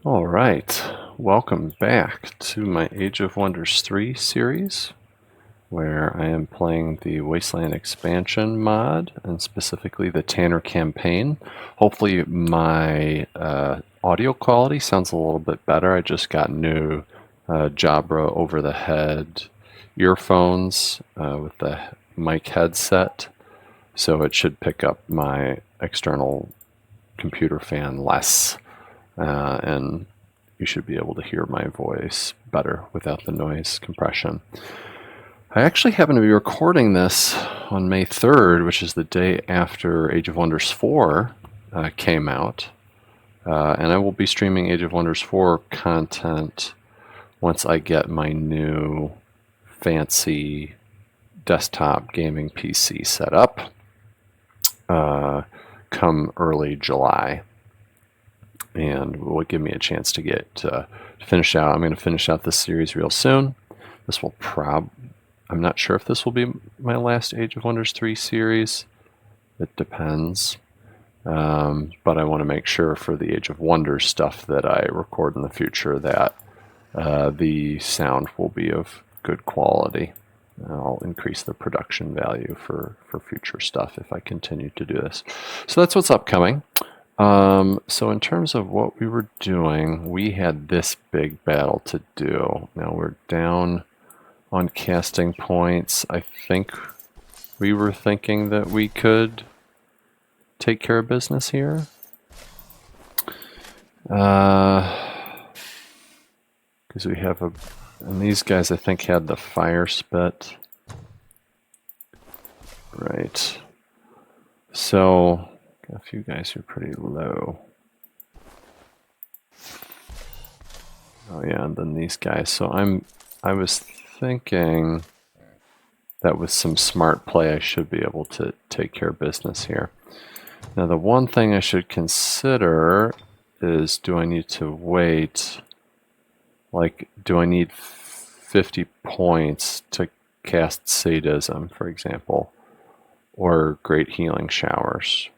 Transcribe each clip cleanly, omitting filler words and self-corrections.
All right, welcome back to my Age of Wonders 3 series, where I am playing the Wasteland expansion mod, and specifically the Tanner campaign. Hopefully my audio quality sounds a little bit better. I just got new Jabra over-the-head earphones with the mic headset, so it should pick up my external computer fan less. And you should be able to hear my voice better without the noise compression. I actually happen to be recording this on May 3rd, which is the day after Age of Wonders 4 came out. And I will be streaming Age of Wonders 4 content once I get my new fancy desktop gaming PC set up come early July. And will give me a chance to get finish out. I'm going to finish out this series real soon. This will I'm not sure if this will be my last Age of Wonders 3 series. It depends. But I want to make sure for the Age of Wonders stuff that I record in the future that the sound will be of good quality. I'll increase the production value for future stuff if I continue to do this. So that's what's upcoming. So in terms of what we were doing, we had this big battle to do. Now we're down on casting points. I think we were thinking that we could take care of business here. Because we have and these guys I think had the fire spit. Right. So a few guys are pretty low. Oh yeah, and then these guys. So I was thinking that with some smart play I should be able to take care of business here. Now the one thing I should consider is, do I need to wait? Like, do I need 50 points to cast Sadism, for example, or Great Healing Showers?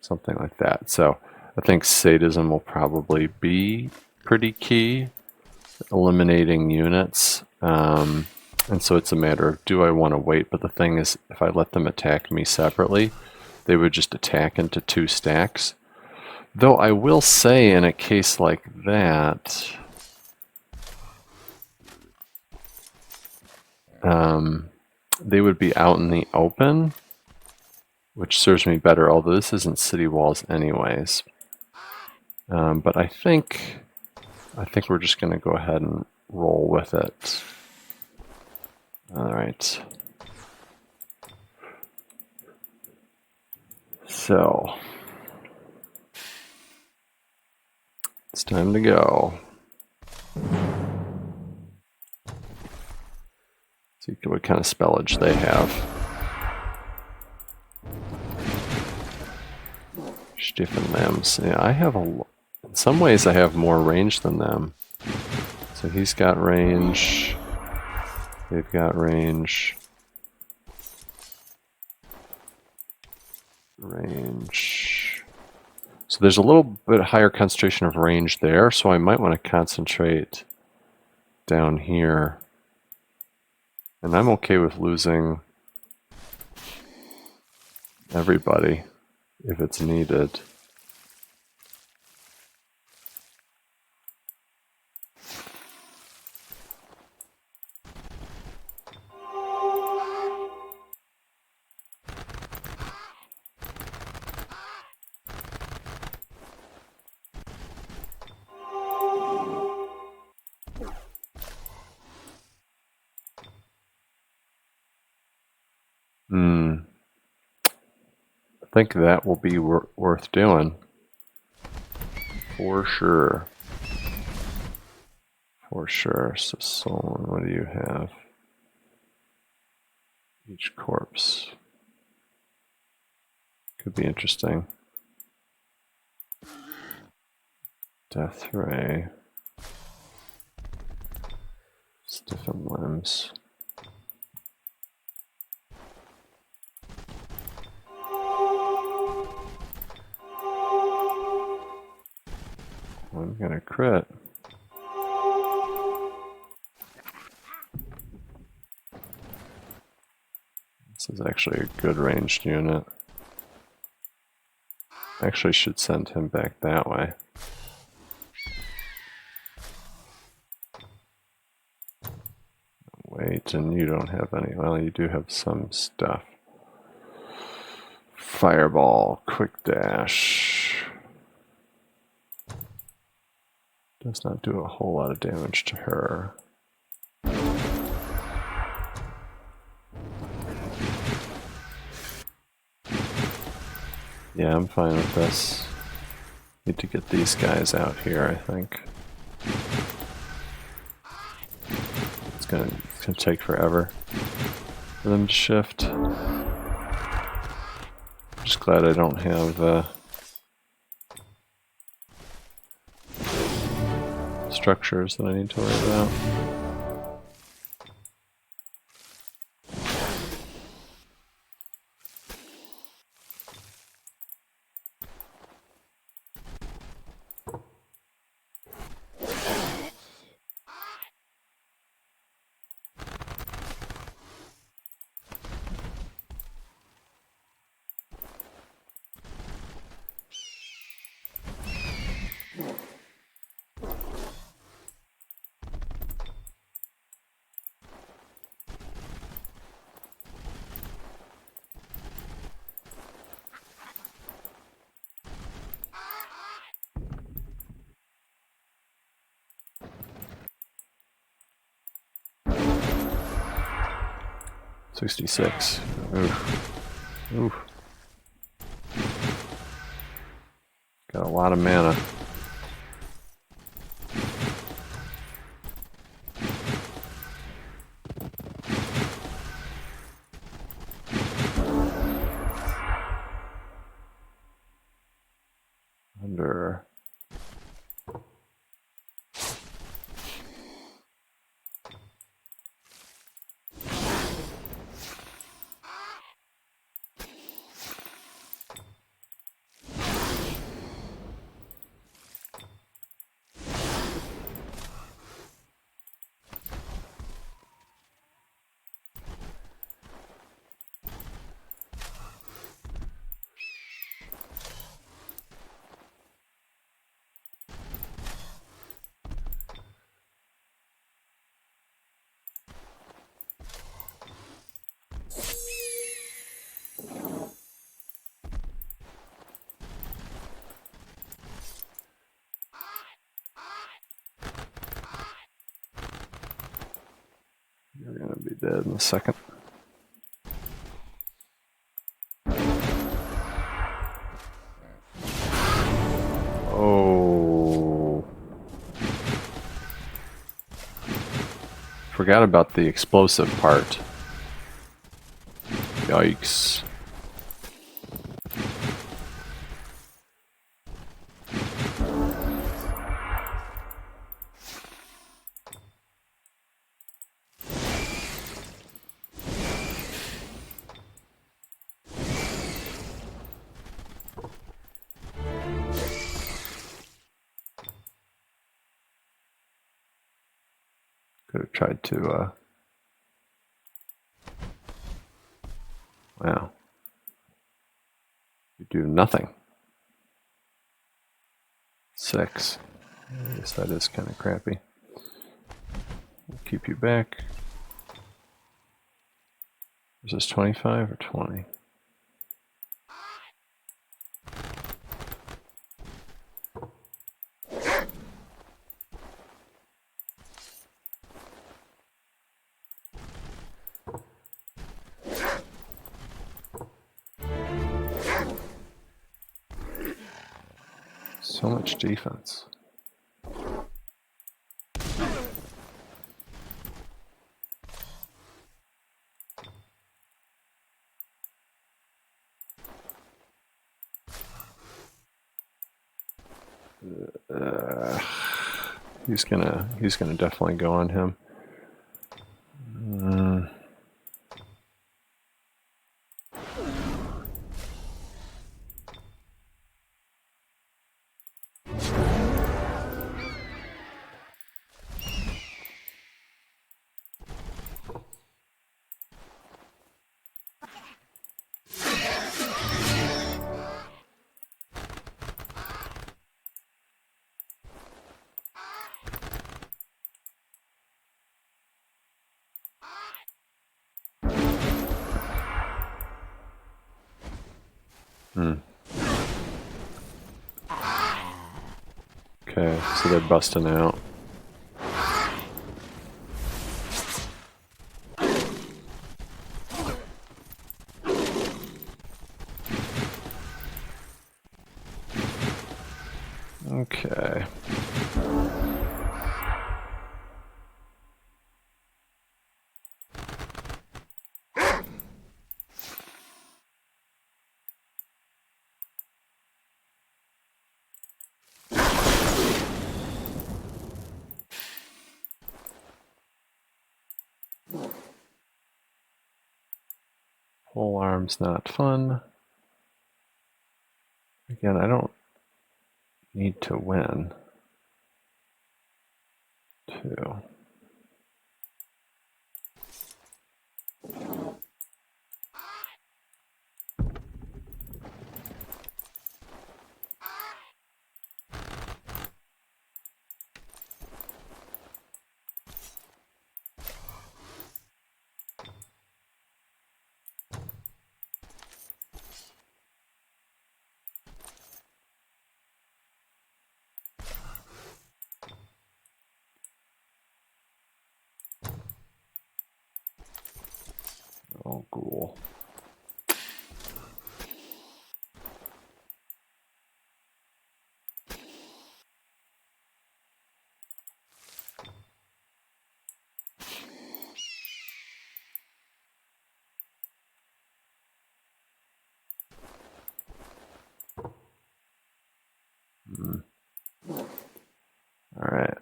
Something like that. So I think Sadism will probably be pretty key, eliminating units. And so it's a matter of, do I want to wait? But the thing is, if I let them attack me separately, they would just attack into 2 stacks. Though I will say, in a case like that, they would be out in the open, which serves me better, although this isn't city walls anyways. But I think we're just going to go ahead and roll with it. All right. So it's time to go. See what kind of spellage they have. Stiffen limbs. Yeah, I have in some ways I have more range than them. So he's got range. They've got range. Range. So there's a little bit higher concentration of range there, so I might want to concentrate down here. And I'm okay with losing everybody if it's needed. I think that will be worth doing. For sure. For sure. So Solon, what do you have? Each corpse. Could be interesting. Death Ray. Stiffen limbs. I'm gonna crit. This is actually a good ranged unit. Actually should send him back that way. Wait, and you don't have any. Well, you do have some stuff. Fireball, quick dash. Does not do a whole lot of damage to her. Yeah, I'm fine with this. Need to get these guys out here, I think. It's gonna take forever for them to shift. Just glad I don't have structures that I need to worry about. $66. Oof. Oof. Got a lot of mana. Under. You're gonna be dead in a second. Oh. Forgot about the explosive part. Yikes. Could have tried to, wow. You do nothing. 6. I guess that is kind of crappy. We'll keep you back. Is this 25 or 20? So much defense. He's gonna definitely go on him. Okay, so they're busting out. Okay. Pole arm's not fun. Again, I don't need to win. Two. Oh, cool. Alright,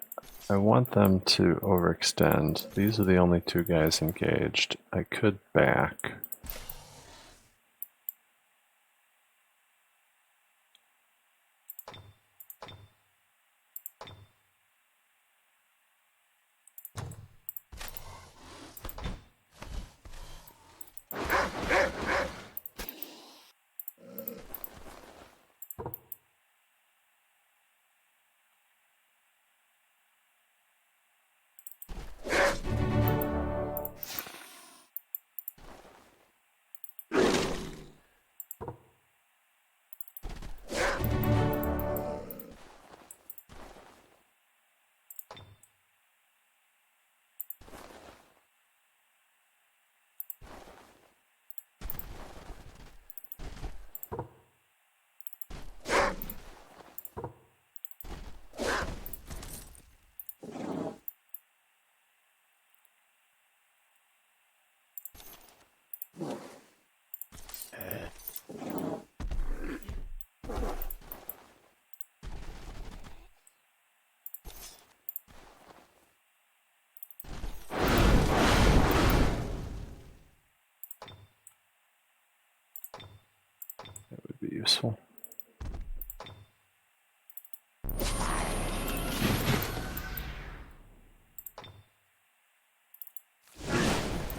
I want them to overextend. These are the only two guys engaged. I could back. That would be useful.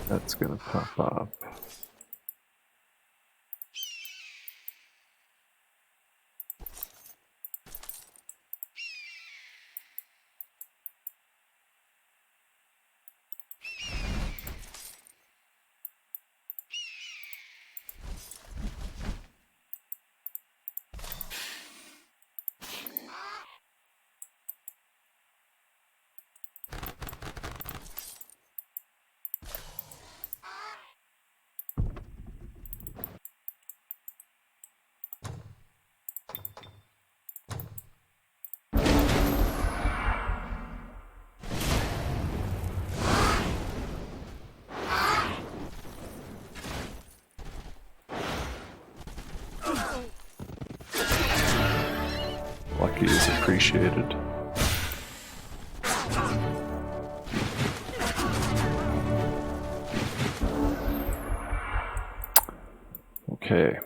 That's gonna pop up. Lucky is appreciated. Okay.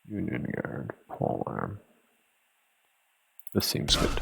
Union Guard, pole arm. This seems good.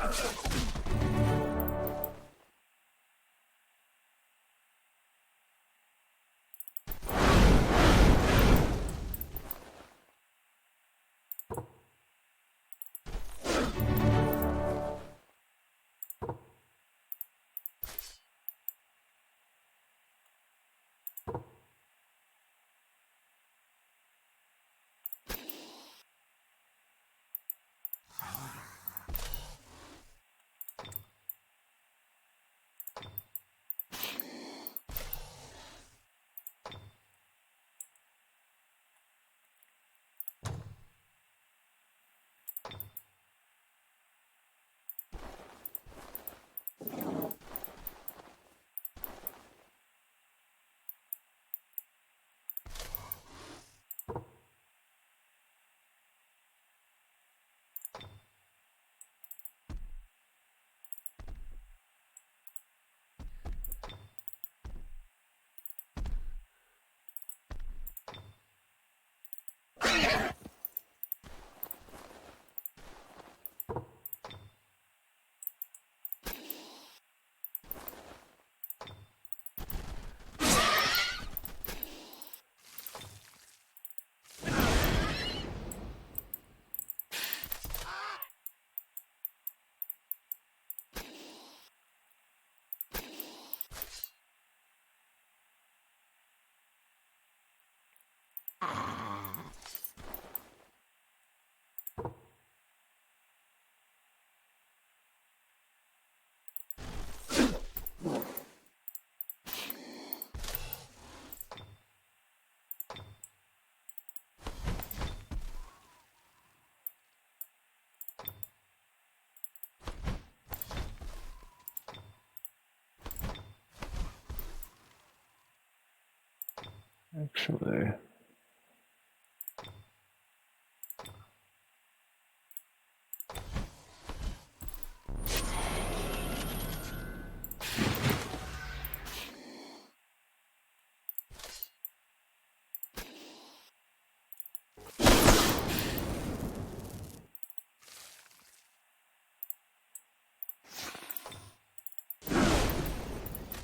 Actually,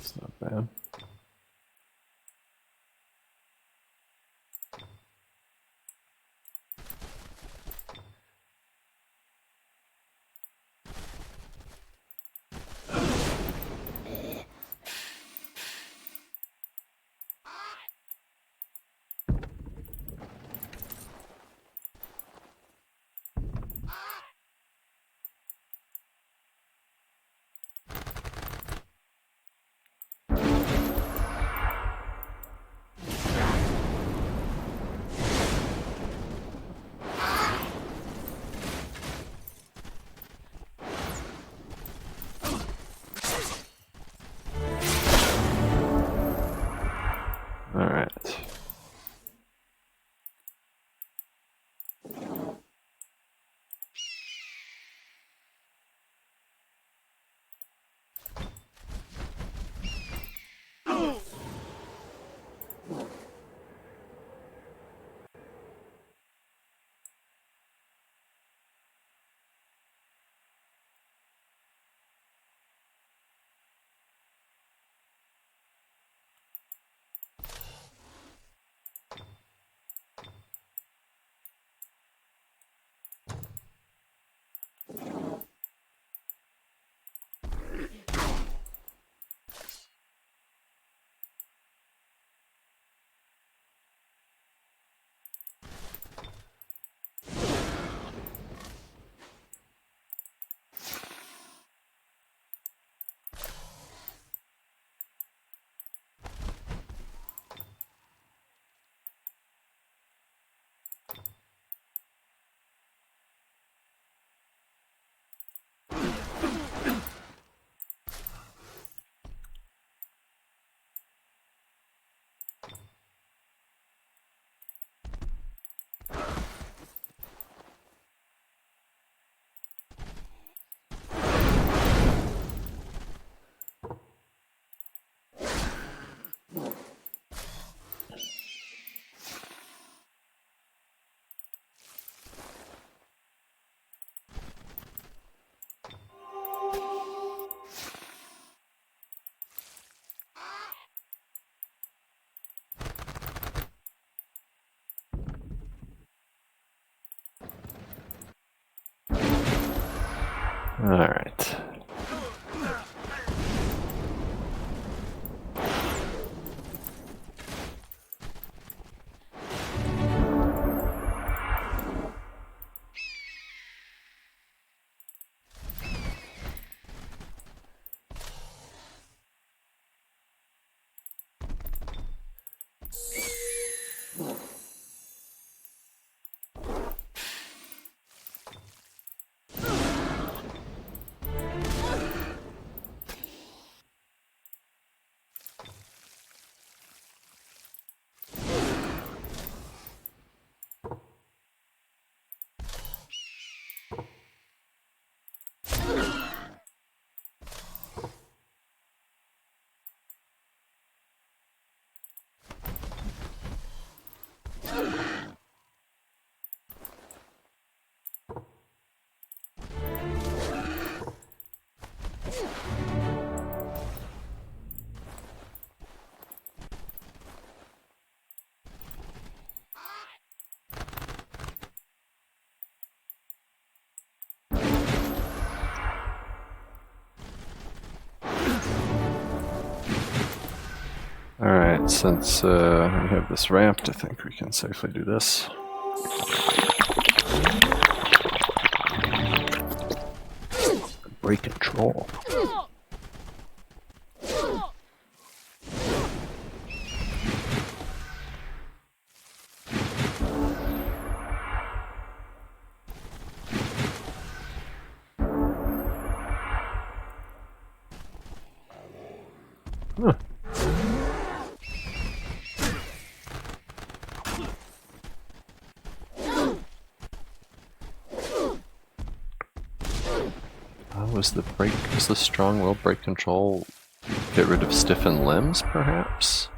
it's not bad. All right. All right. All right, since we have this ramped, I think we can safely do this. Break control. Huh. was the strong will break control? Get rid of stiffened limbs, perhaps?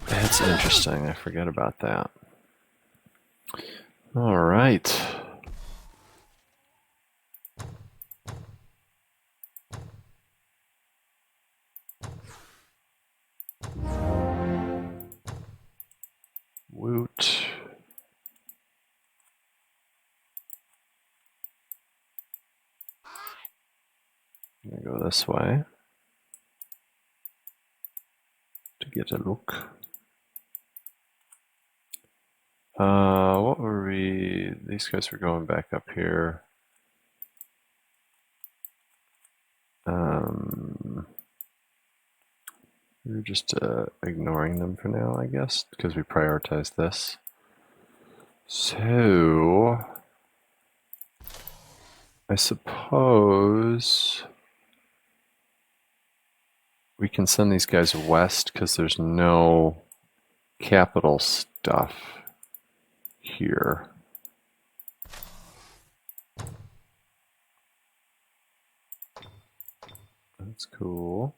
That's interesting. I forget about that. All right. Woot. I'm gonna go this way to get a look. What were we? These guys were going back up here. We're just ignoring them for now, I guess, because we prioritized this. So, I suppose we can send these guys west because there's no capital stuff here. That's cool.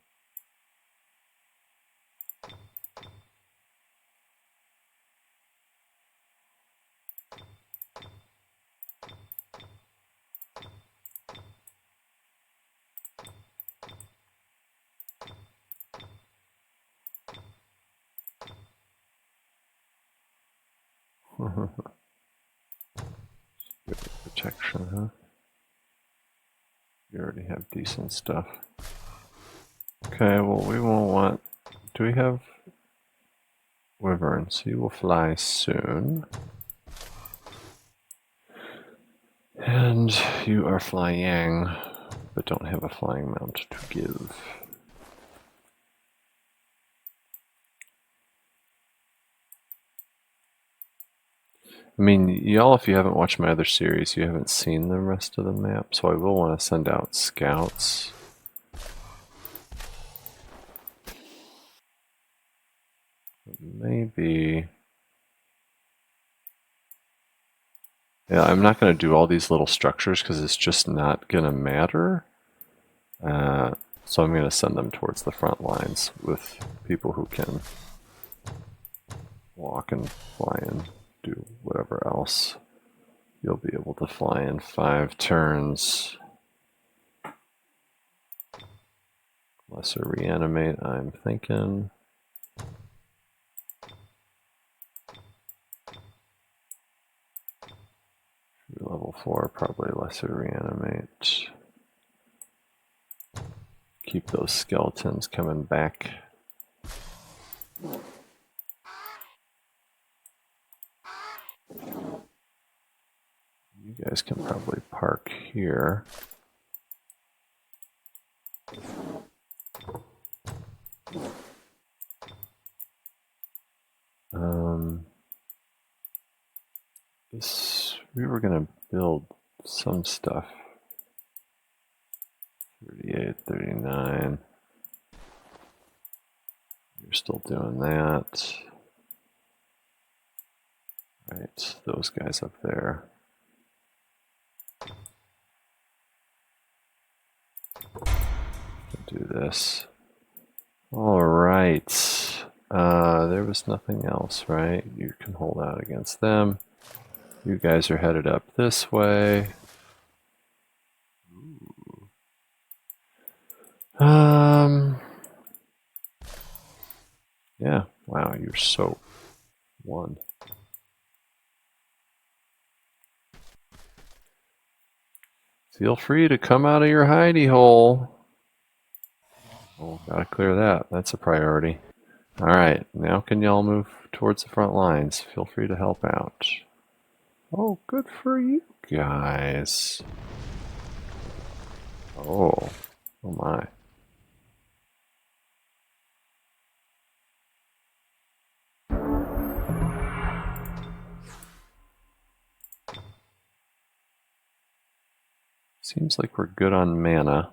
Protection, huh? You already have decent stuff. Okay, well, we won't want... Do we have... Wyverns? He will fly soon. And you are flying, but don't have a flying mount to give. I mean, y'all, if you haven't watched my other series, you haven't seen the rest of the map, so I will want to send out scouts. Maybe... Yeah, I'm not going to do all these little structures because it's just not going to matter. So I'm going to send them towards the front lines with people who can walk and fly and do whatever else. You'll be able to fly in 5 turns. Lesser reanimate, I'm thinking. Level 4, probably lesser reanimate. Keep those skeletons coming back. You guys can probably park here. We were going to build some stuff. 38, 39. You're still doing that. Right, those guys up there. Do this. All right. There was nothing else, right? You can hold out against them. You guys are headed up this way. Yeah. Wow, you're so one. Feel free to come out of your hidey hole. Oh, gotta clear that. That's a priority. All right, now can y'all move towards the front lines? Feel free to help out. Oh, good for you guys. Oh my. Seems like we're good on mana.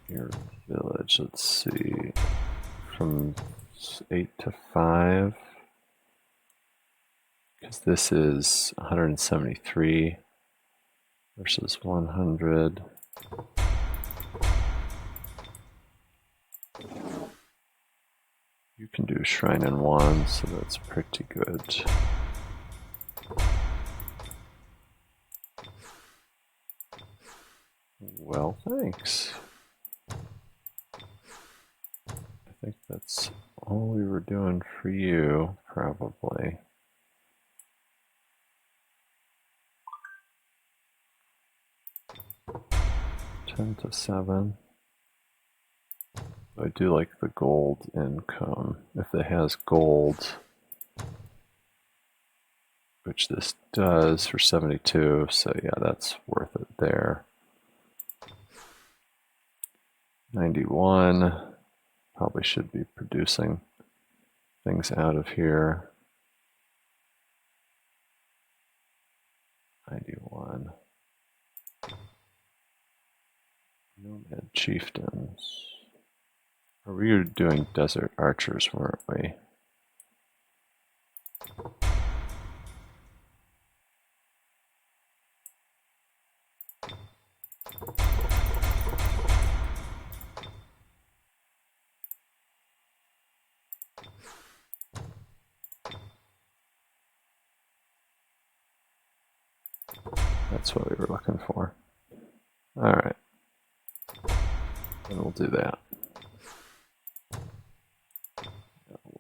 Your village, let's see. From 8 to 5. Because this is 173. versus 100. You can do Shrine in 1, so that's pretty good. Well, thanks. I think that's all we were doing for you, probably. $10 to $7. I do like the gold income. If it has gold, which this does for 72, so yeah, that's worth it there. 91, probably should be producing things out of here. 91. Nomad Chieftains. We were doing Desert Archers, weren't we? That's what we were looking for. All right. And we'll do that.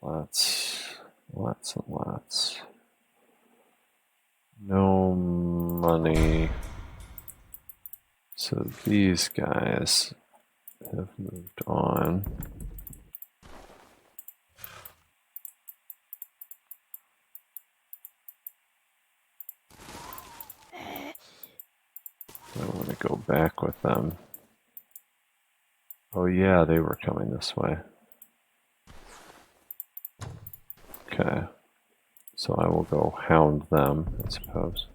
Lots and lots. No money. So these guys have moved on. I want to go back with them. Oh yeah, they were coming this way. Okay. So I will go hound them, I suppose.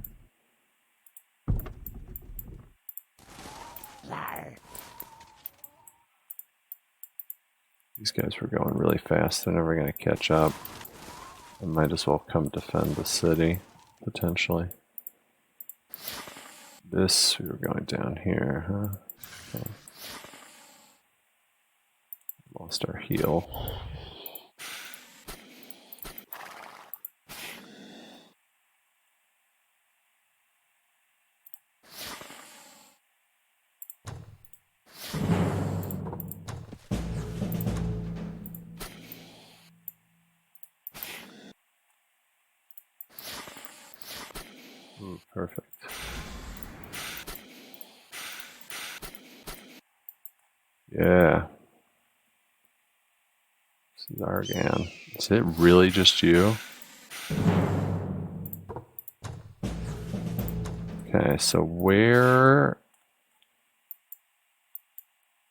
These guys were going really fast. They're never going to catch up. I might as well come defend the city, potentially. This, we were going down here, huh? Okay. Lost our heal. Ooh, perfect. Yeah. This is Argan. Is it really just you? Okay, so where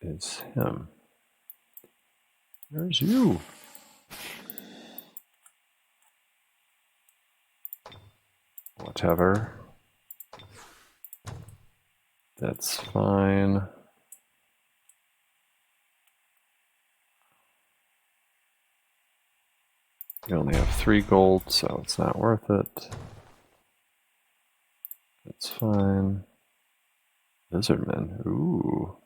is him? Where's you? Whatever. That's fine. You only have 3 gold, so it's not worth it. That's fine. Lizardmen. Ooh.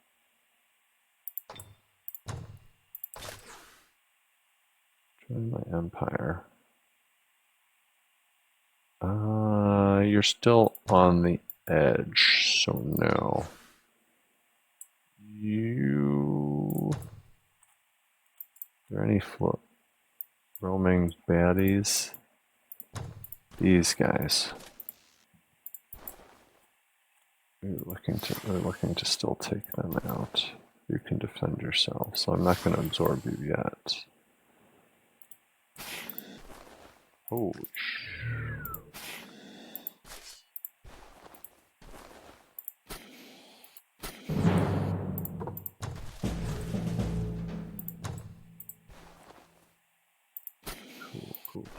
Join my empire. You're still on the edge, so no. You... Are there any roaming baddies? These guys. We're looking to still take them out. You can defend yourself, so I'm not going to absorb you yet. Oh,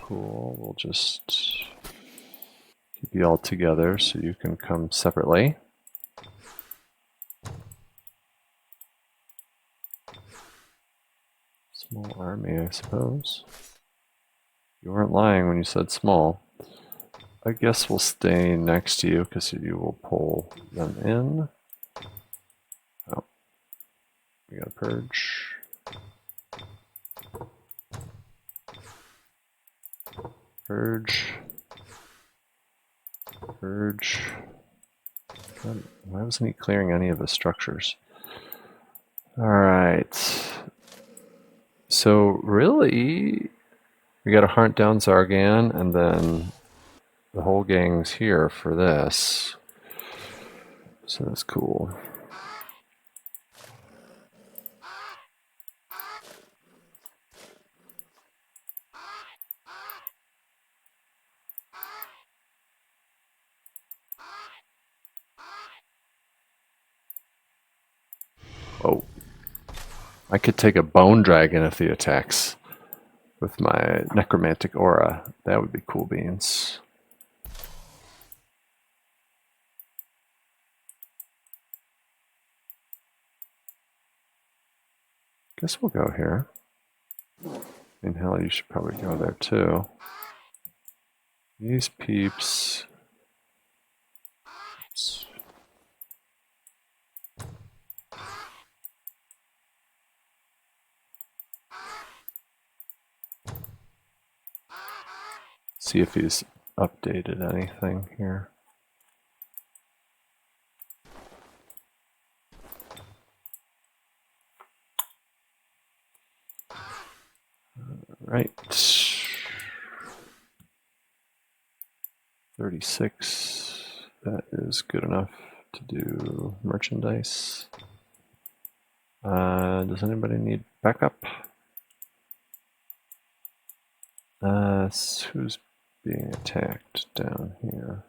cool. We'll just keep you all together so you can come separately. Small army, I suppose. You weren't lying when you said small. I guess we'll stay next to you because you will pull them in. Oh, we got a purge. Purge. Purge. Why wasn't he clearing any of his structures? Alright. So really, we gotta hunt down Zargan, and then the whole gang's here for this. So that's cool. Oh. I could take a bone dragon if he attacks with my necromantic aura. That would be cool beans. Guess we'll go here. And hell, you should probably go there too. These peeps. See if he's updated anything here. Right. 36. That is good enough to do merchandise. Does anybody need backup? Who's being attacked down here?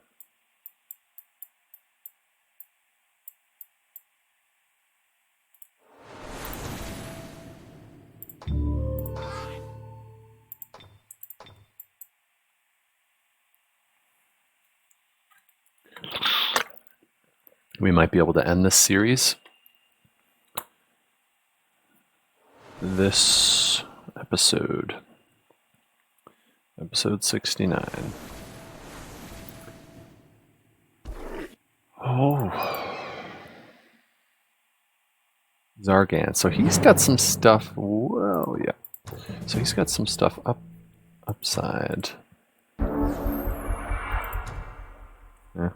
We might be able to end this series. This episode. Episode 69. Oh. Zargan. So he's got some stuff. Whoa, yeah. So he's got some stuff upside. Yeah.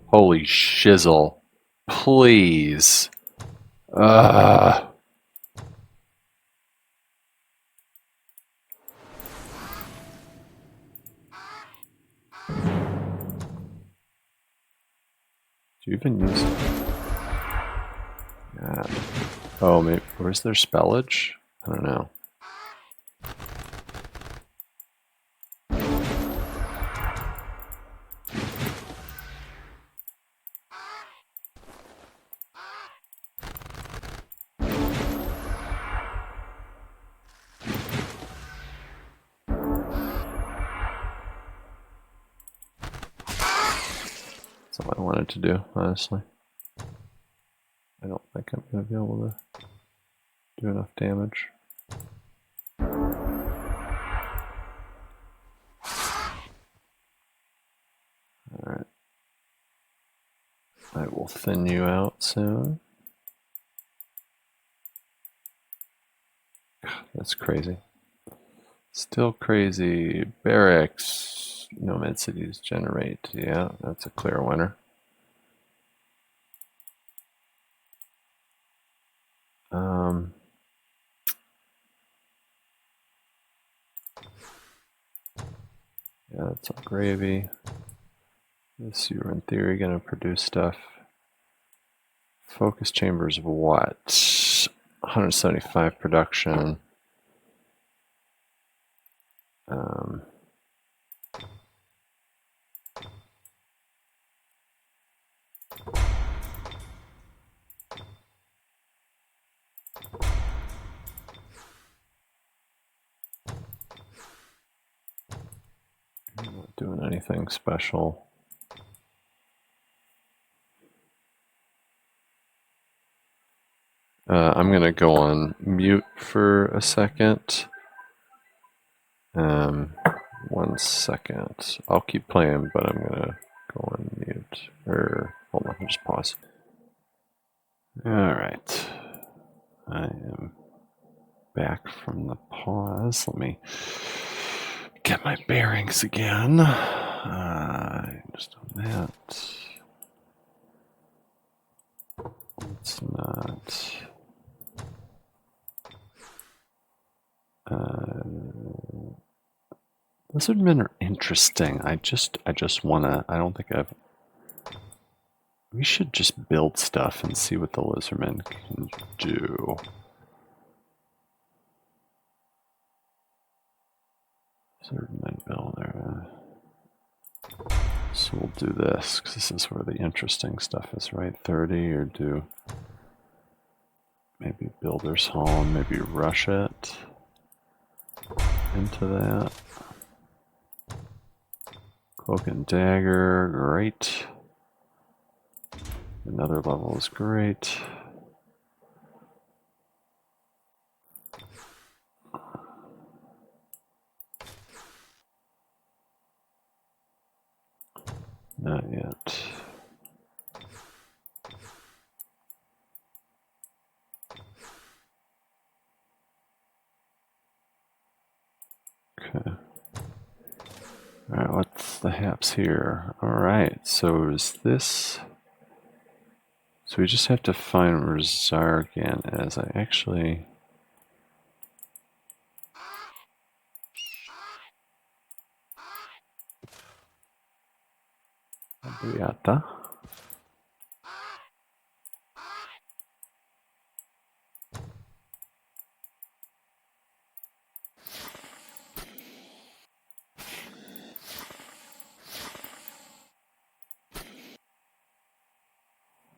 Holy shizzle. Please. Do you even use it? God. Oh, maybe. Where's their spellage? I don't know. That's all I wanted to do, honestly. I don't think I'm going to be able to do enough damage. Alright. I will thin you out soon. That's crazy. Still crazy. Barracks. Nomad cities generate. Yeah, that's a clear winner. Yeah, that's all gravy. This, you're in theory going to produce stuff. Focus chambers of what? 175 production. I'm not doing anything special. I'm going to go on mute for a second. 1 second. I'll keep playing, but I'm going to go on mute. Hold on, just pause. All right. I am back from the pause. Let me get my bearings again. Just on that. It's not. Lizardmen are interesting. I just wanna. I don't think I've. We should just build stuff and see what the lizardmen can do. Lizardmen builder. So we'll do this because this is where the interesting stuff is, right? 30 or do maybe builder's hall and maybe rush it into that. Cloak and dagger, great. Another level is great. Not yet. Okay. Alright, what's the haps here? Alright, so is this... So we just have to find where Zargan is. I actually... Beata.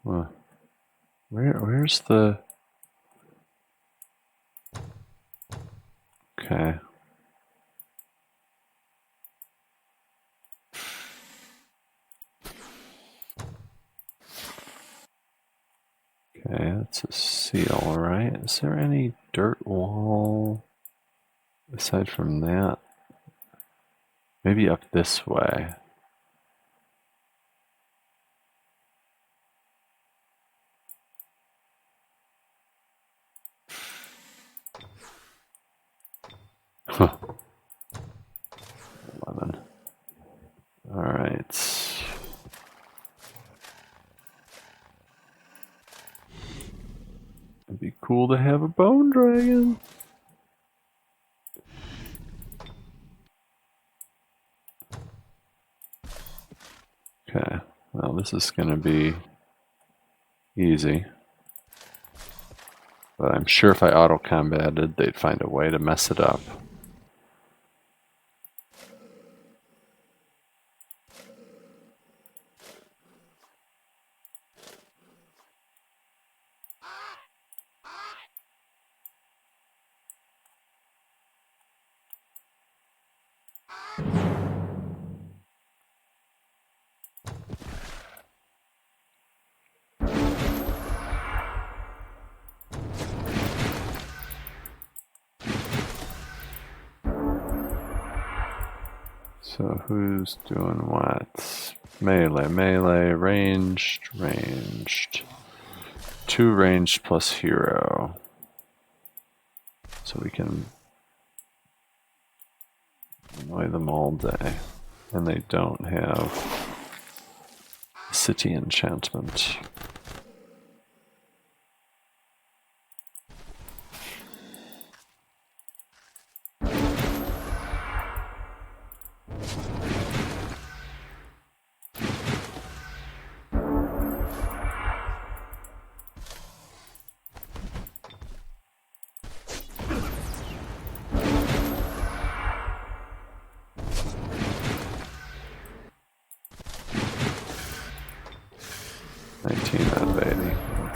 Huh. Where's the... Okay. Okay, that's a seal, right? Is there any dirt wall aside from that? Maybe up this way. Huh. 11. Alright. It'd be cool to have a bone dragon. Okay, well, this is going to be easy. But I'm sure if I auto-combated, they'd find a way to mess it up. So who's doing what? Melee, melee, ranged, ranged. 2 ranged plus hero. So we can annoy them all day. And they don't have city enchantment.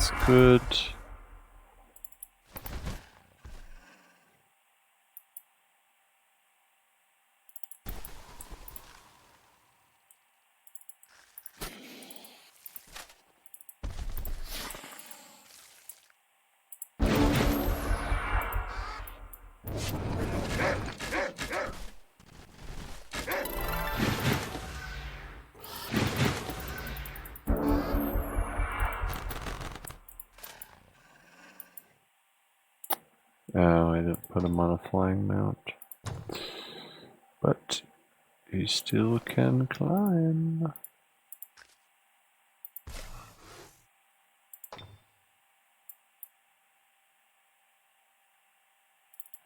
That's good. Oh, I didn't put him on a flying mount. But he still can climb.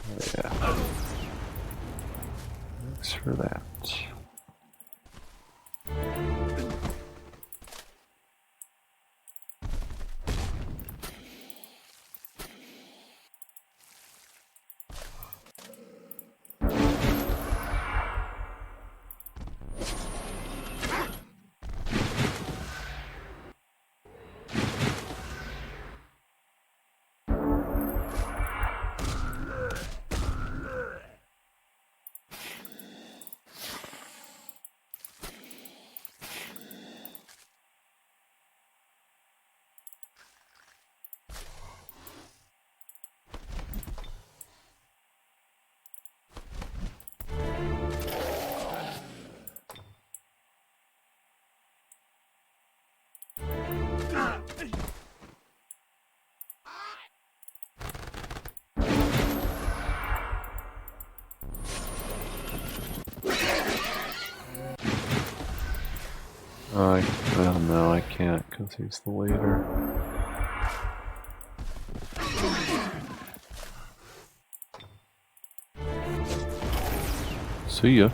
Oh, yeah. Thanks for that. Well, no, I can't because he's the leader. See ya.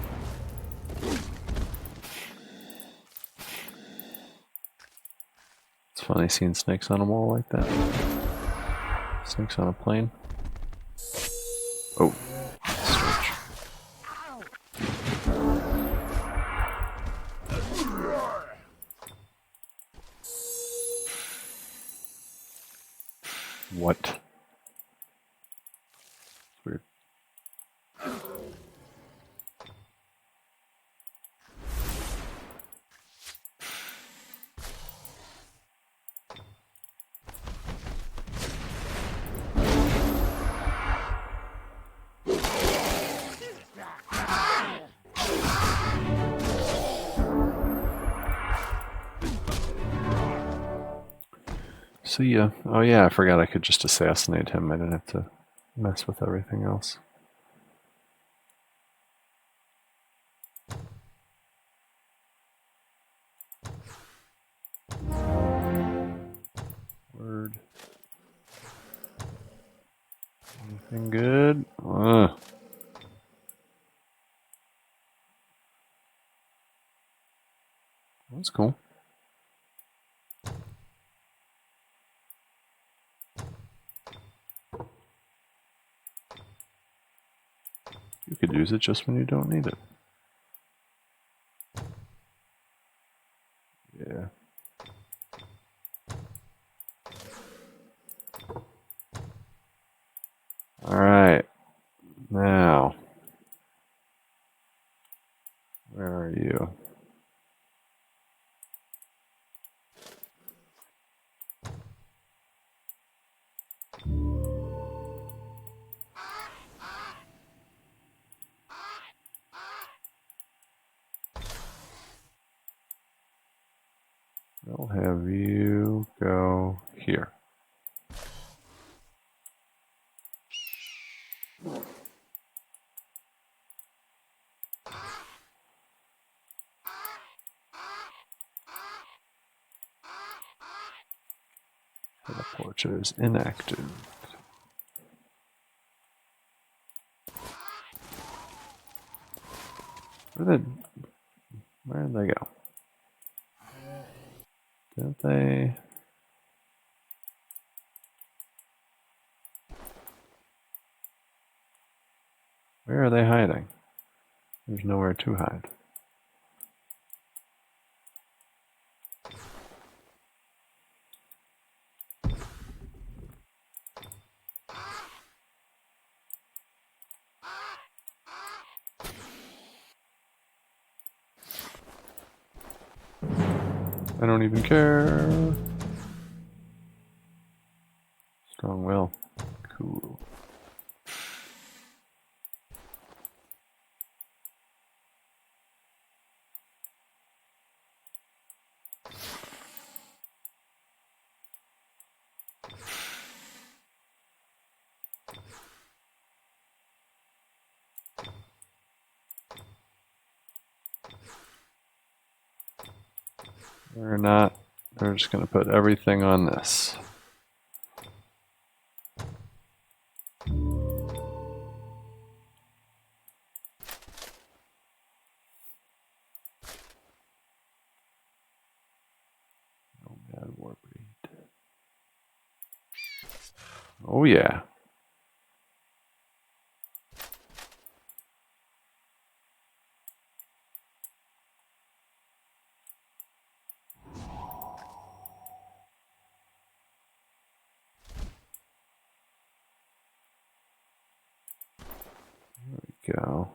It's funny seeing snakes on a wall like that. Snakes on a plane. Oh, stretch. What? Weird. See ya. Oh yeah, I forgot I could just assassinate him. I didn't have to mess with everything else. Word. Anything good? That's cool. You could use it just when you don't need it. Yeah. Alright. Now. Where are you? I'll have you go here. Teleporter is inactive. Where did they go? Didn't they? Where are they hiding? There's nowhere to hide. I don't even care. Strong will. Cool. They're not. They're just going to put everything on this. Oh, bad war breed. Oh, yeah. There we go.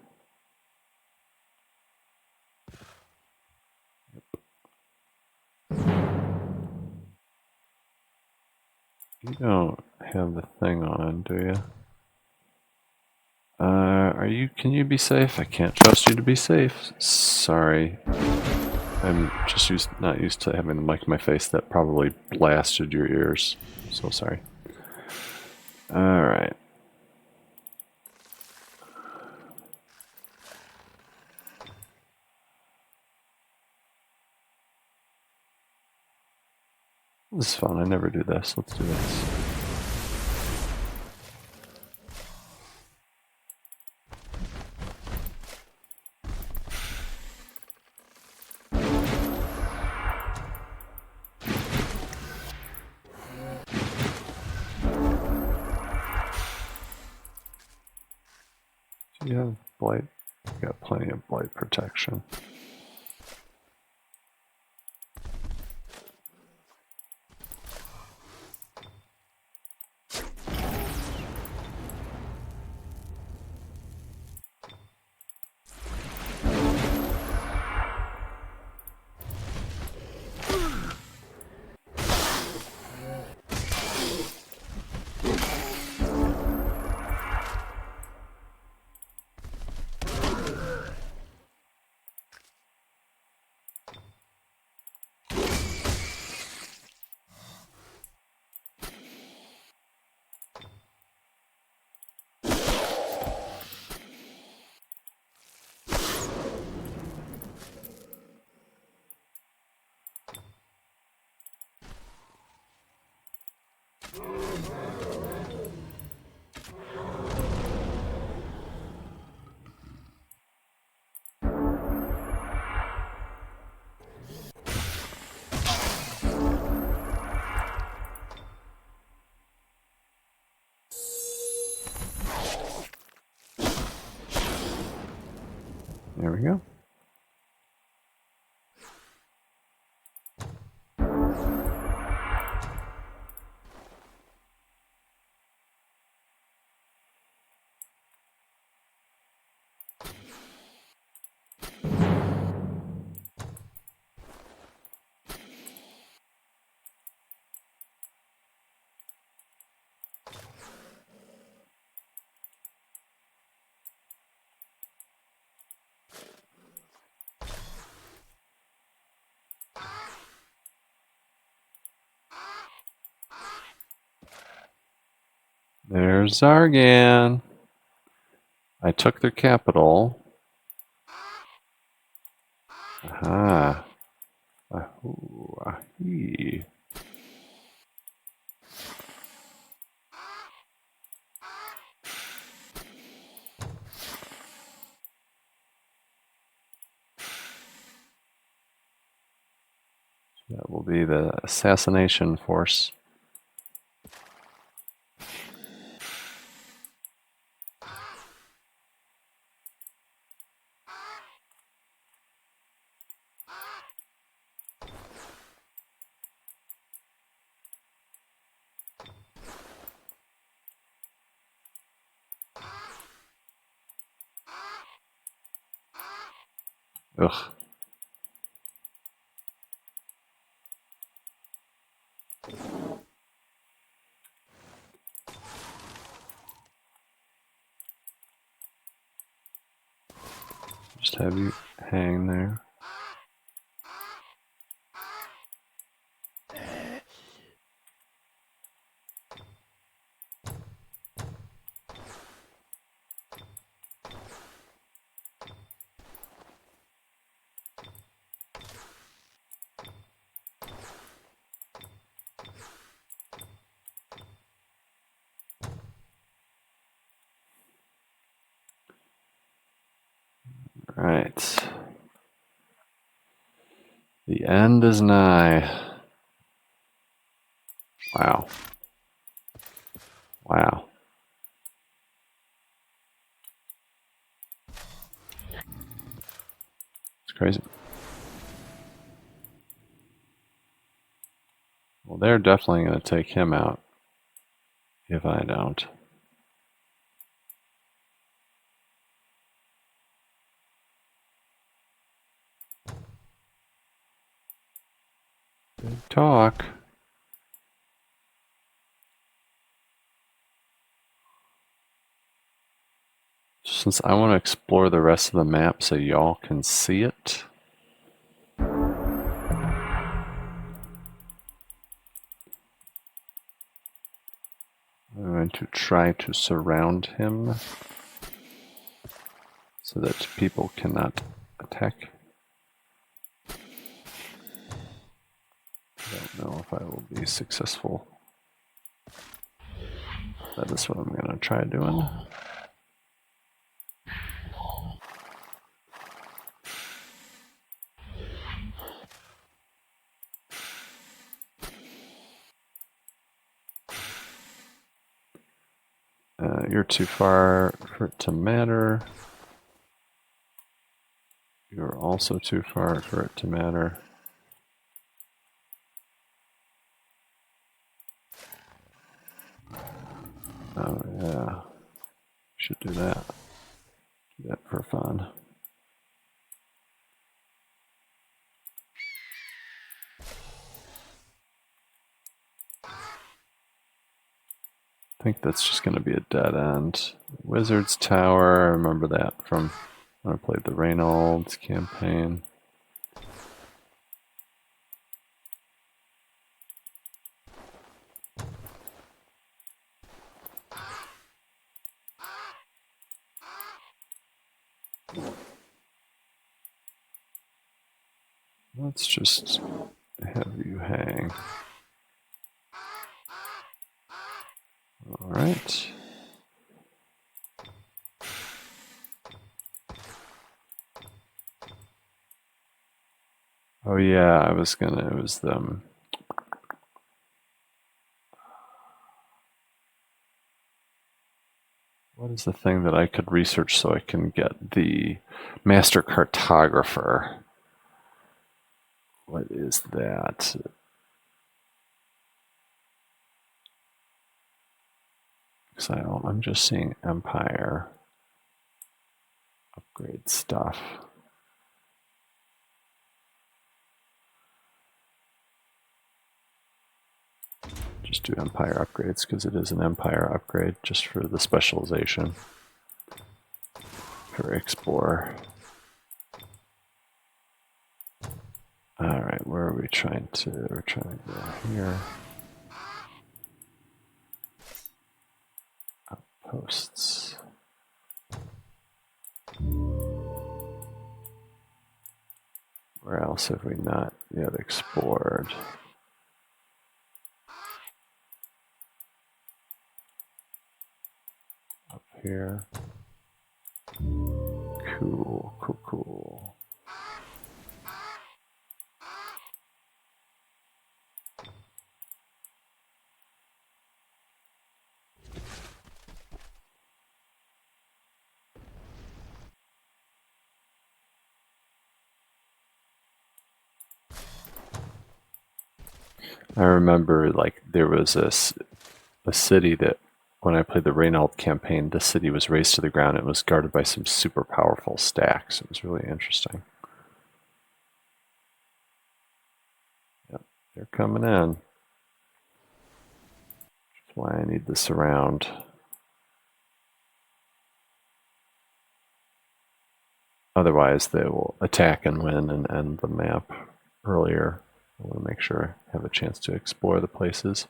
You don't have the thing on, do you? Can you be safe? I can't trust you to be safe. Sorry. I'm just not used to having the mic in my face. That probably blasted your ears. So sorry. Alright. This is fun. I never do this. Let's do this. Do you have blight? You got plenty of blight protection. There we go. There's Zargan. I took their capital. Aha. Ahoo, ahee. That will be the assassination force. Ugh. Just have you hang there. The end is nigh. Wow. Wow. It's crazy. Well, they're definitely going to take him out if I don't. Big talk. Since I want to explore the rest of the map so y'all can see it, I'm going to try to surround him so that people cannot attack. I don't know if I will be successful. That is what I'm going to try doing. You're too far for it to matter. You're also too far for it to matter. Oh yeah, should do that. Do that for fun. I think that's just going to be a dead end. Wizard's Tower, I remember that from when I played the Reynolds campaign. Let's just have you hang. All right. Oh yeah, I was gonna, it was them. What is the thing that I could research so I can get the Master Cartographer? What is that? Because I'm just seeing Empire upgrade stuff. Just do Empire upgrades because it is an Empire upgrade just for the specialization for Explorer. All right, where are we trying to? We're trying to go here. Outposts. Where else have we not yet explored? Up here. Cool, cool, cool. I remember like there was a city that when I played the Reynolds campaign, the city was razed to the ground. It was guarded by some super powerful stacks. It was really interesting. Yep, they're coming in. That's why I need the surround. Otherwise, they will attack and win and end the map earlier. I want to make sure I have a chance to explore the places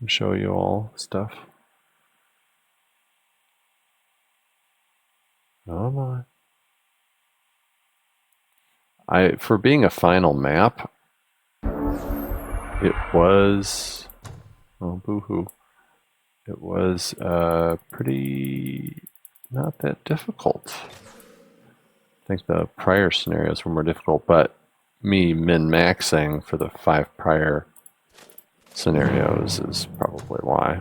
and show you all stuff. Oh my. For being a final map, it was, oh boo-hoo, it was pretty not that difficult. I think the prior scenarios were more difficult, but me min-maxing for the 5 prior scenarios is probably why.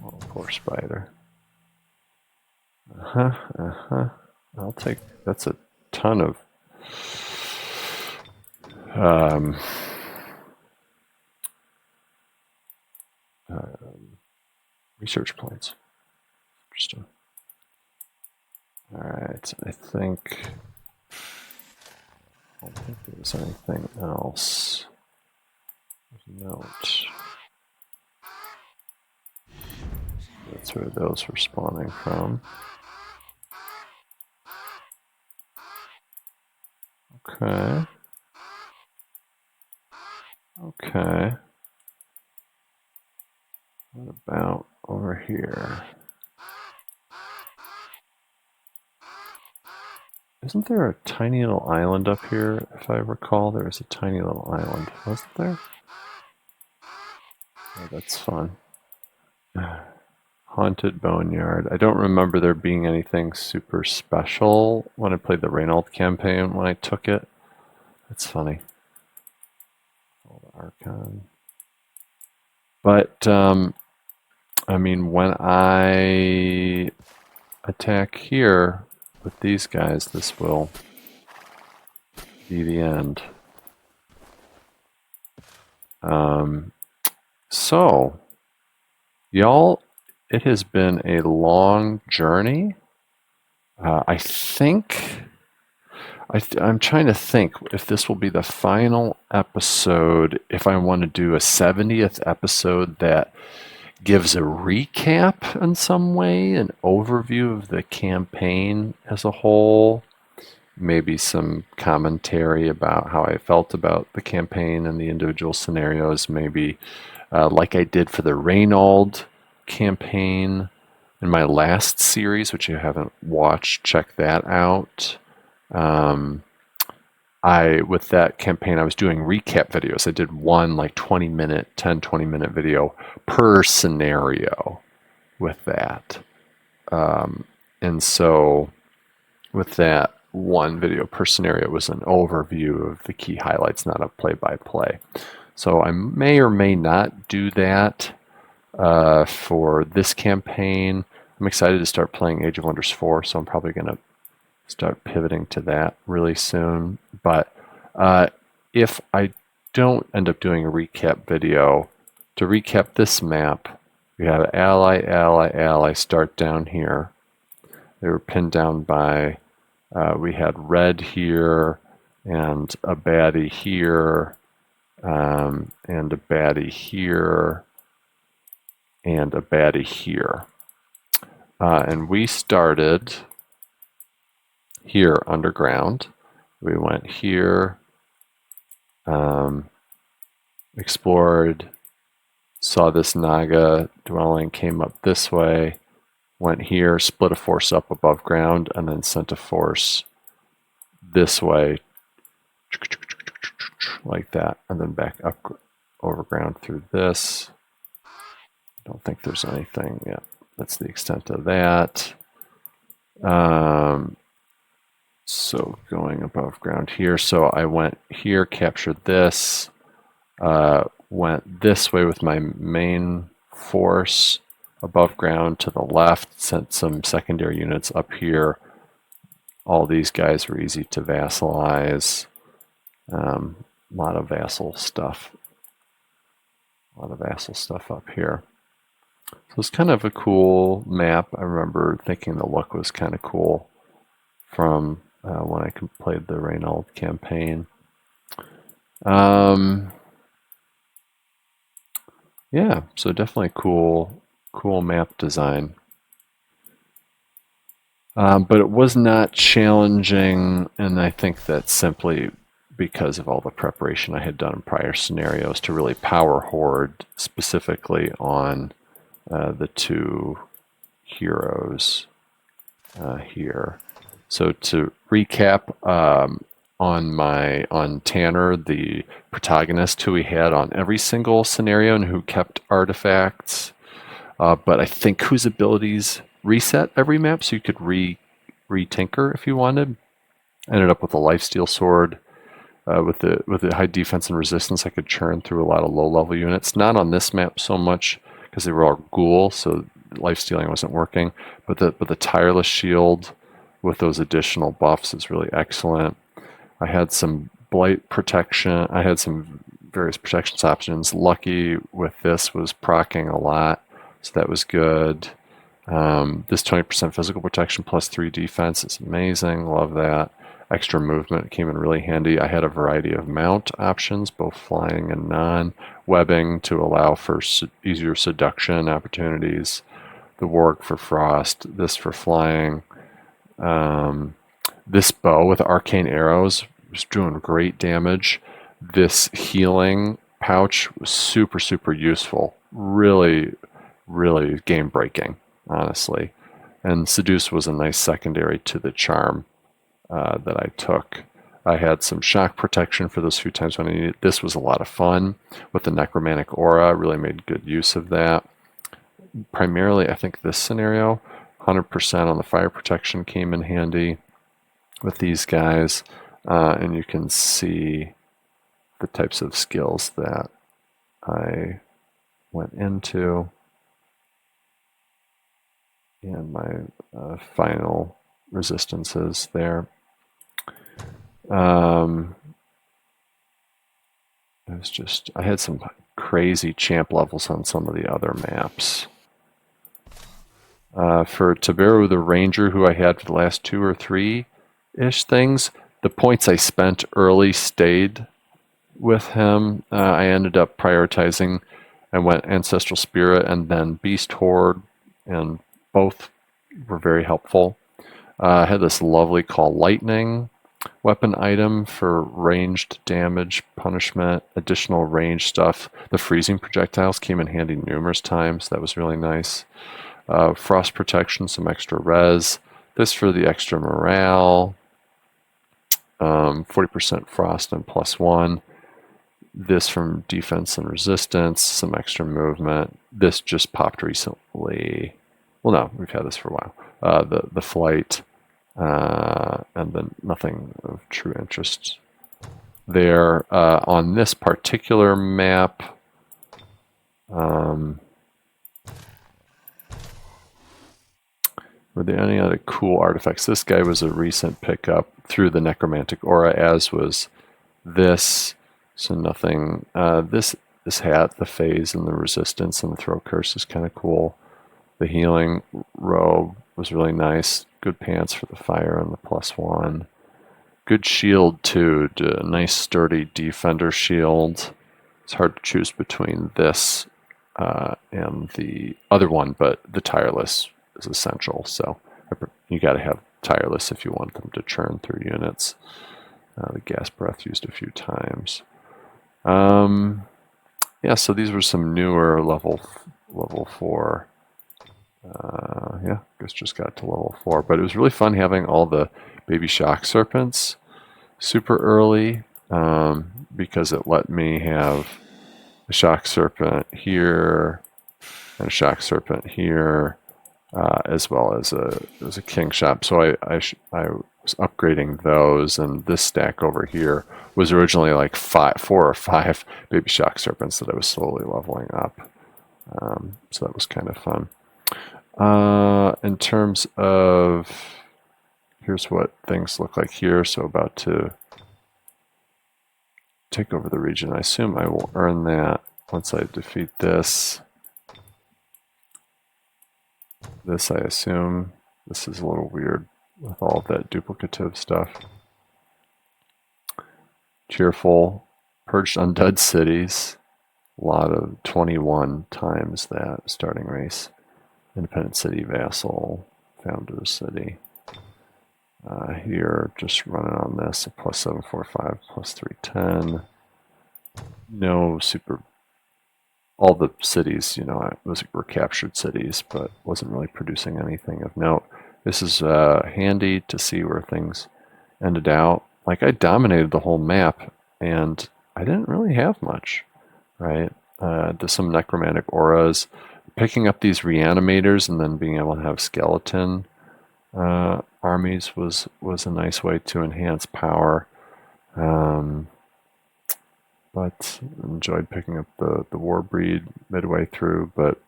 Oh, poor spider. I'll take, that's a ton of research points. Interesting. Alright, I don't think there's anything else. Note. That's where those were spawning from. Okay. Okay. What about over here? Isn't there a tiny little island up here? If I recall, there was a tiny little island. Wasn't there? Oh, that's fun. Haunted Boneyard. I don't remember there being anything super special when I played the Reynold campaign when I took it. That's funny. All the Archon. But, I mean, when I attack here with these guys, this will be the end. So, y'all, it has been a long journey. I think, I'm trying to think if this will be the final episode, if I want to do a 70th episode that gives a recap in some way, an overview of the campaign as a whole, maybe some commentary about how I felt about the campaign and the individual scenarios, maybe like I did for the Reynold campaign in my last series, which you haven't watched, check that out. With that campaign, I was doing recap videos. I did one like 20 minute video per scenario with that. And so with that one video per scenario, it was an overview of the key highlights, not a play-by-play. So I may or may not do that for this campaign. I'm excited to start playing Age of Wonders 4, so I'm probably going to start pivoting to that really soon. But if I don't end up doing a recap video, to recap this map, we have ally, ally, ally start down here. They were pinned down by, we had red here, and a baddie here, and a baddie here, and a baddie here. And we started here underground. We went here, explored, saw this Naga dwelling, came up this way, went here, split a force up above ground, and then sent a force this way, like that, and then back up over ground through this. I don't think there's anything yet. That's the extent of that. So going above ground here. So I went here, captured this, went this way with my main force above ground to the left, sent some secondary units up here. All these guys were easy to vassalize. A lot of vassal stuff. A lot of vassal stuff up here. So it's kind of a cool map. I remember thinking the look was kind of cool from when I played the Reynold campaign. Yeah, so definitely cool map design. But it was not challenging, and I think that's simply because of all the preparation I had done in prior scenarios to really power horde specifically on the two heroes here. So to recap, on Tanner, the protagonist who we had on every single scenario and who kept artifacts, but I think whose abilities reset every map, so you could re-tinker if you wanted. I ended up with a lifesteal sword. With the high defense and resistance, I could churn through a lot of low-level units. Not on this map so much because they were all ghoul, so life stealing wasn't working. But the tireless shield with those additional buffs is really excellent. I had some blight protection. I had some various protections options. Lucky with this was proccing a lot, so that was good. This 20% physical protection plus 3 defense is amazing. Love that. Extra movement came in really handy. I had a variety of mount options, both flying and non-webbing, to allow for easier seduction opportunities. The warg for frost, this for flying. This bow with arcane arrows was doing great damage. This healing pouch was super, super useful. Really, really game breaking, honestly. And Seduce was a nice secondary to the charm that I took. I had some shock protection for those few times when I needed it. This was a lot of fun with the necromantic aura. Really made good use of that. Primarily, I think this scenario, 100% on the fire protection came in handy with these guys. And you can see the types of skills that I went into and my final resistances there. I had some crazy champ levels on some of the other maps. For Taberu the Ranger, who I had for the last 2 or 3-ish things, the points I spent early stayed with him. I ended up prioritizing and went Ancestral Spirit and then Beast Horde, and both were very helpful. I had this lovely Call Lightning weapon item for ranged damage, punishment, additional range stuff. The freezing projectiles came in handy numerous times. That was really nice. Frost protection, some extra res. This for the extra morale. 40% frost and +1. This from defense and resistance, some extra movement. This just popped recently. Well, no, we've had this for a while. The flight. And then nothing of true interest there. On this particular map, were there any other cool artifacts? This guy was a recent pickup through the necromantic aura, as was this. So nothing. This hat, the phase, and the resistance, and the throw curse is kind of cool. The healing robe was really nice. Good pants for the fire and the +1. Good shield too. A nice sturdy defender shield. It's hard to choose between this and the other one, but the tireless is essential. So you got to have tireless if you want them to churn through units. The gas breath used a few times. Yeah, so these were some newer level 4. Yeah, I guess just got to level 4, but it was really fun having all the baby shock serpents super early, because it let me have a shock serpent here and a shock serpent here, as well as a king shop. So I was upgrading those, and this stack over here was originally like 4 or 5 baby shock serpents that I was slowly leveling up. So that was kind of fun. In terms of, here's what things look like here. So about to take over the region. I assume I will earn that once I defeat this. This, I assume, this is a little weird with all of that duplicative stuff. Cheerful, purged undead cities. A lot of 21 times that starting race. Independent city, vassal, founders city. Here, just running on this, a +745, +310. No super. All the cities, were captured cities, but wasn't really producing anything of note. This is handy to see where things ended out. Like, I dominated the whole map, and I didn't really have much, right? There's some necromantic auras. picking up these reanimators and then being able to have skeleton armies was a nice way to enhance power. But enjoyed picking up the war breed midway through. But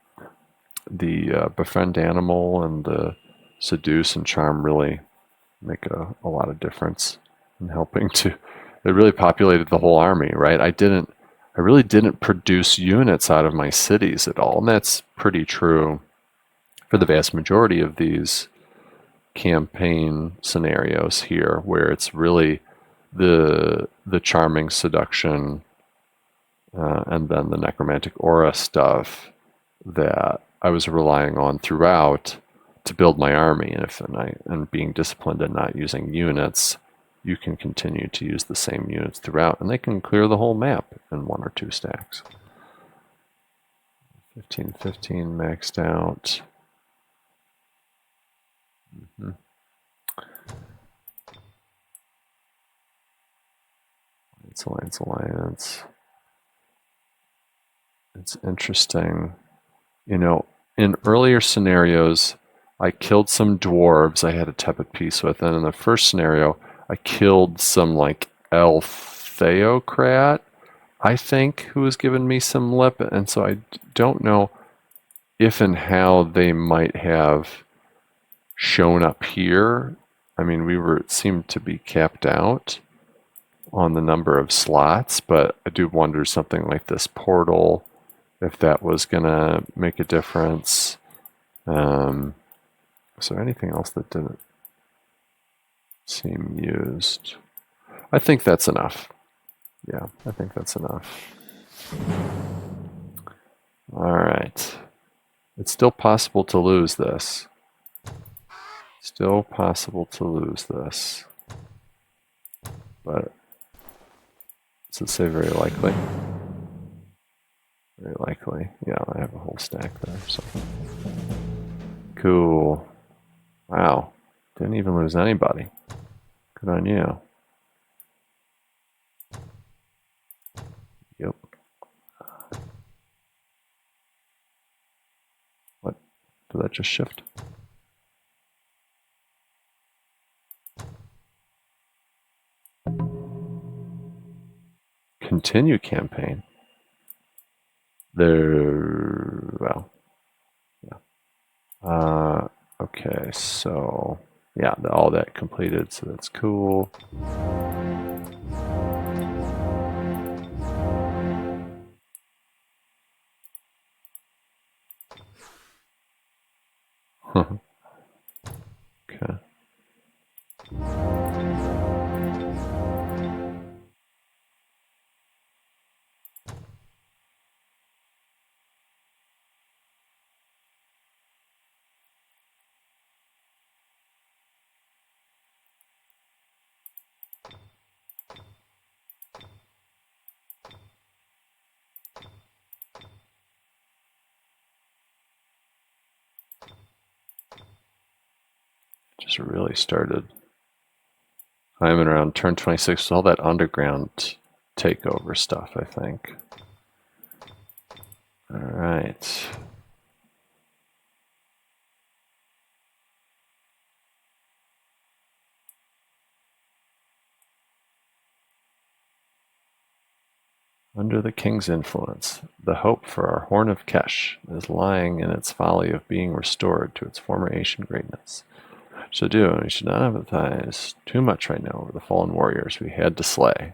the befriend animal and the seduce and charm really make a lot of difference in helping to. It really populated the whole army, right? I really didn't produce units out of my cities at all, and that's pretty true for the vast majority of these campaign scenarios here, where it's really the charming seduction and then the necromantic aura stuff that I was relying on throughout to build my army. And being disciplined and not using units, you can continue to use the same units throughout, and they can clear the whole map in 1 or 2 stacks. 15-15 maxed out. Alliance. It's interesting. In earlier scenarios, I killed some dwarves I had a tepid peace with, and in the first scenario, I killed some like elf theocrat, I think, who was giving me some lip, and so I don't know if and how they might have shown up here. I mean, seemed to be capped out on the number of slots, but I do wonder something like this portal, if that was gonna make a difference. Is there anything else that didn't seem used? I think that's enough. Yeah, I think that's enough. All right. It's still possible to lose this. Still possible to lose this. But does it say very likely? Very likely. Yeah, I have a whole stack there. So cool. Wow. Didn't even lose anybody. Good on you. Yep. What? Did that just shift? Continue campaign. Well, yeah. Okay, so yeah, all that completed, so that's cool. Okay. Just really started climbing around turn 26 with all that underground takeover stuff, I think. All right. Under the king's influence, the hope for our horn of Kesh is lying in its folly of being restored to its former ancient greatness. So we should not empathize too much right now over the fallen warriors we had to slay.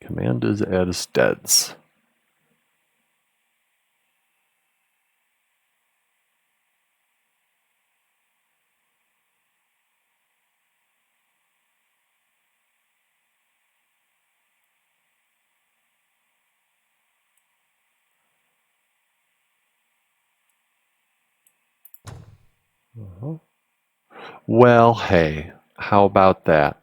Command is as deads. Well, hey, how about that?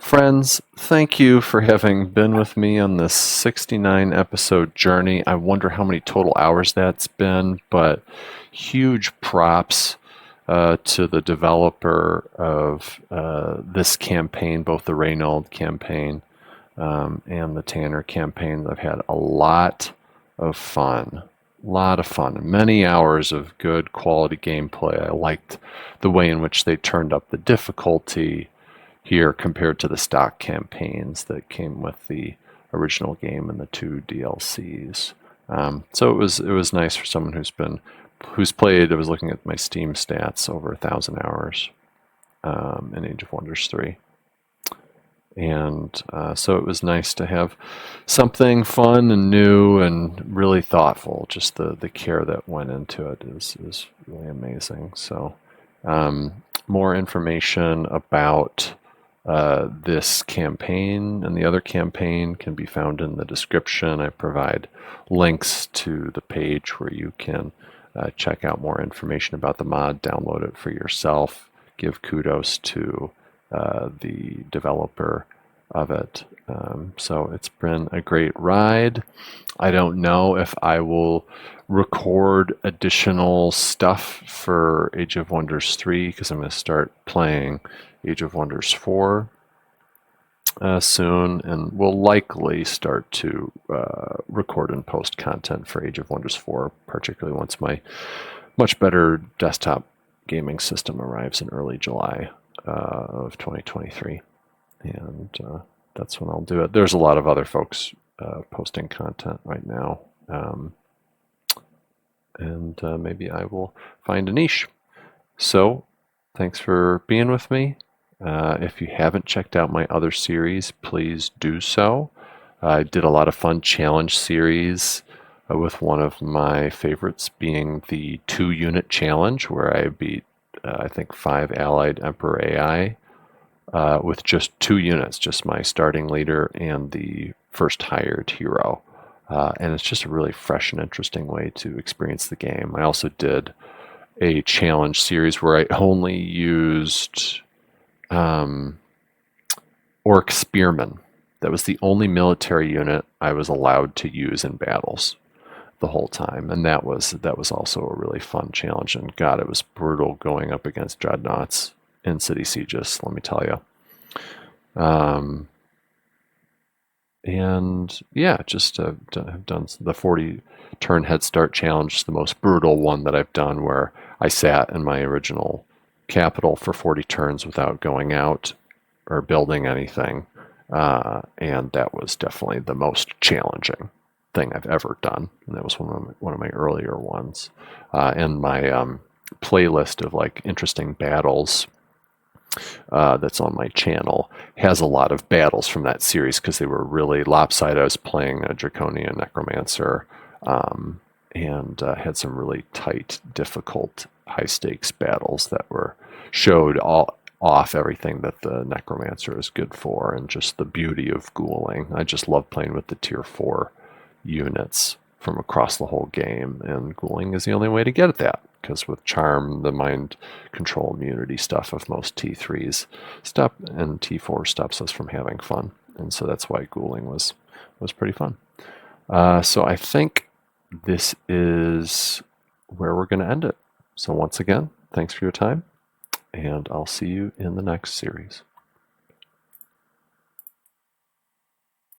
Friends, thank you for having been with me on this 69 episode journey. I wonder how many total hours that's been, but huge props to the developer of this campaign, both the Reynold campaign and the Tanner campaign. I've had a of fun, lot of fun, many hours of good quality gameplay. I liked the way in which they turned up the difficulty here compared to the stock campaigns that came with the original game and the two DLCs. So it was nice for someone who's played. I was looking at my Steam stats, over 1,000 hours in Age of Wonders 3. And so it was nice to have something fun and new and really thoughtful. Just the care that went into it is really amazing. So more information about this campaign and the other campaign can be found in the description. I provide links to the page where you can check out more information about the mod, download it for yourself, give kudos to the developer of it. So it's been a great ride. I don't know if I will record additional stuff for Age of Wonders 3 because I'm going to start playing Age of Wonders 4 soon, and we'll likely start to record and post content for Age of Wonders 4, particularly once my much better desktop gaming system arrives in early July of 2023. And that's when I'll do it. There's a lot of other folks posting content right now. And maybe I will find a niche. So thanks for being with me. If you haven't checked out my other series, please do so. I did a lot of fun challenge series with one of my favorites being the 2-unit challenge, where I beat, I think, 5 allied Emperor AI with just 2 units, just my starting leader and the first hired hero. And it's just a really fresh and interesting way to experience the game. I also did a challenge series where I only used Orc Spearmen. That was the only military unit I was allowed to use in battles the whole time, and that was also a really fun challenge. And God, it was brutal going up against dreadnoughts in City Sieges, let me tell you. And yeah, just have done the 40 turn head start challenge, the most brutal one that I've done, where I sat in my original capital for 40 turns without going out or building anything. And that was definitely the most challenging thing I've ever done. And that was one of my earlier ones. And my playlist of like interesting battles that's on my channel has a lot of battles from that series because they were really lopsided. I was playing a Draconian Necromancer and had some really tight, difficult, high-stakes battles that showed off everything that the Necromancer is good for, and just the beauty of ghouling. I just love playing with the tier 4 units from across the whole game, and ghouling is the only way to get at that, because with charm, the mind control immunity stuff of most T3s and T4 stops us from having fun, and so that's why ghouling was pretty fun. So I think this is where we're going to end it. So once again, thanks for your time, and I'll see you in the next series.